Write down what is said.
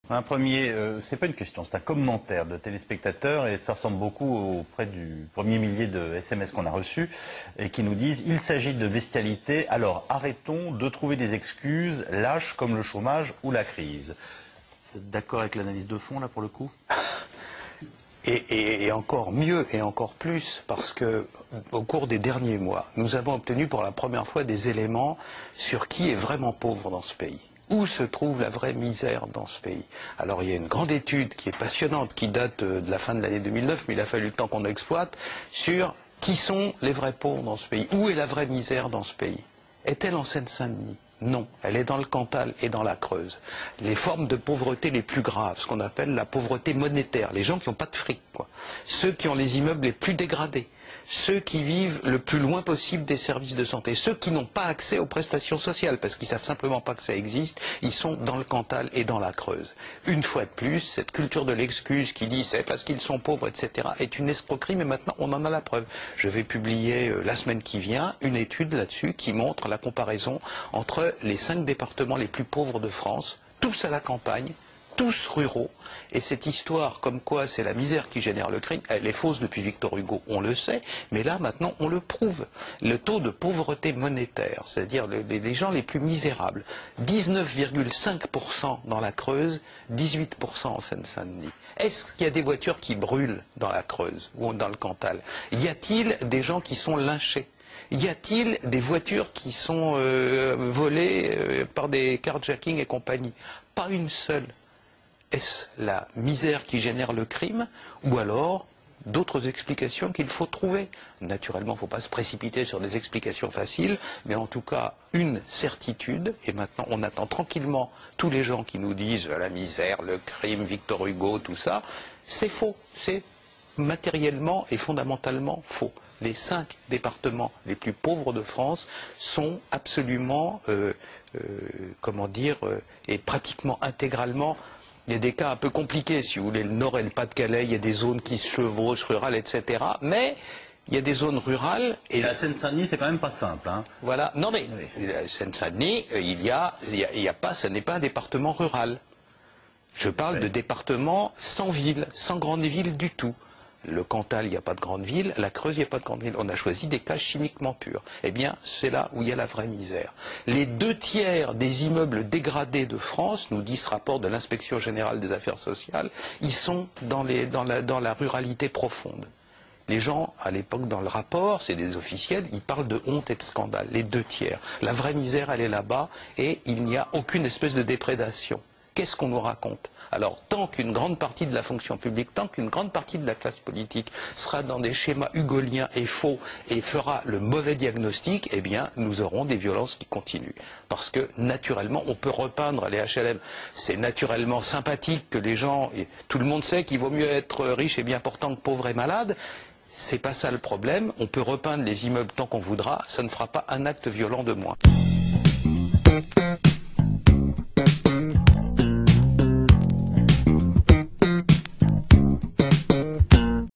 Un premier, c'est pas une question, c'est un commentaire de téléspectateurs et ça ressemble beaucoup auprès du premier millier de SMS qu'on a reçus et qui nous disent « Il s'agit de bestialité, alors arrêtons de trouver des excuses lâches comme le chômage ou la crise. » D'accord avec l'analyse de fond là pour le coup? Et encore mieux et encore plus, parce que au cours des derniers mois, nous avons obtenu pour la première fois des éléments sur qui est vraiment pauvre dans ce pays. Où se trouve la vraie misère dans ce pays? Alors il y a une grande étude qui est passionnante, qui date de la fin de l'année 2009, mais il a fallu le temps qu'on exploite, sur qui sont les vrais pauvres dans ce pays. Où est la vraie misère dans ce pays? Est-elle en Seine-Saint-Denis? Non, elle est dans le Cantal et dans la Creuse. Les formes de pauvreté les plus graves, ce qu'on appelle la pauvreté monétaire, les gens qui n'ont pas de fric, quoi. Ceux qui ont les immeubles les plus dégradés, ceux qui vivent le plus loin possible des services de santé, ceux qui n'ont pas accès aux prestations sociales, parce qu'ils ne savent simplement pas que ça existe, ils sont dans le Cantal et dans la Creuse. Une fois de plus, cette culture de l'excuse qui dit c'est parce qu'ils sont pauvres, etc., est une escroquerie, mais maintenant on en a la preuve. Je vais publier la semaine qui vient une étude là-dessus qui montre la comparaison entre les 5 départements les plus pauvres de France, tous à la campagne, tous ruraux, et cette histoire comme quoi c'est la misère qui génère le crime, elle est fausse depuis Victor Hugo, on le sait, mais là maintenant on le prouve. Le taux de pauvreté monétaire, c'est-à-dire les gens les plus misérables, 19,5% dans la Creuse, 18% en Seine-Saint-Denis. Est-ce qu'il y a des voitures qui brûlent dans la Creuse ou dans le Cantal? Y a-t-il des gens qui sont lynchés? Y a-t-il des voitures qui sont volées par des carjacking et compagnie? Pas une seule. Est-ce la misère qui génère le crime ou alors d'autres explications qu'il faut trouver? Naturellement, il ne faut pas se précipiter sur des explications faciles, mais en tout cas, une certitude, et maintenant on attend tranquillement tous les gens qui nous disent la misère, le crime, Victor Hugo, tout ça, c'est faux, c'est matériellement et fondamentalement faux. Les 5 départements les plus pauvres de France sont absolument, comment dire, et pratiquement intégralement. Il y a des cas un peu compliqués, si vous voulez, le Nord et le Pas-de-Calais, il y a des zones qui se chevauchent, rurales, etc. Mais il y a des zones rurales. Et la Seine-Saint-Denis, c'est quand même pas simple, hein. Voilà. Non mais, la Seine-Saint-Denis, il y a pas, ce n'est pas un département rural. Je parle de département sans ville, sans grande ville du tout. Le Cantal, il n'y a pas de grande ville, la Creuse, il n'y a pas de grande ville. On a choisi des cas chimiquement purs. Eh bien, c'est là où il y a la vraie misère. Les 2/3 des immeubles dégradés de France, nous dit ce rapport de l'Inspection Générale des Affaires Sociales, ils sont dans la ruralité profonde. Les gens, à l'époque, dans le rapport, c'est des officiels, ils parlent de honte et de scandale, les 2/3. La vraie misère, elle est là-bas, et il n'y a aucune espèce de déprédation. Qu'est-ce qu'on nous raconte? Alors, tant qu'une grande partie de la fonction publique, tant qu'une grande partie de la classe politique sera dans des schémas hugoliens et faux et fera le mauvais diagnostic, eh bien, nous aurons des violences qui continuent. Parce que, naturellement, on peut repeindre les HLM. C'est naturellement sympathique que les gens... Et tout le monde sait qu'il vaut mieux être riche et bien portant que pauvre et malade. C'est pas ça le problème. On peut repeindre les immeubles tant qu'on voudra. Ça ne fera pas un acte violent de moins.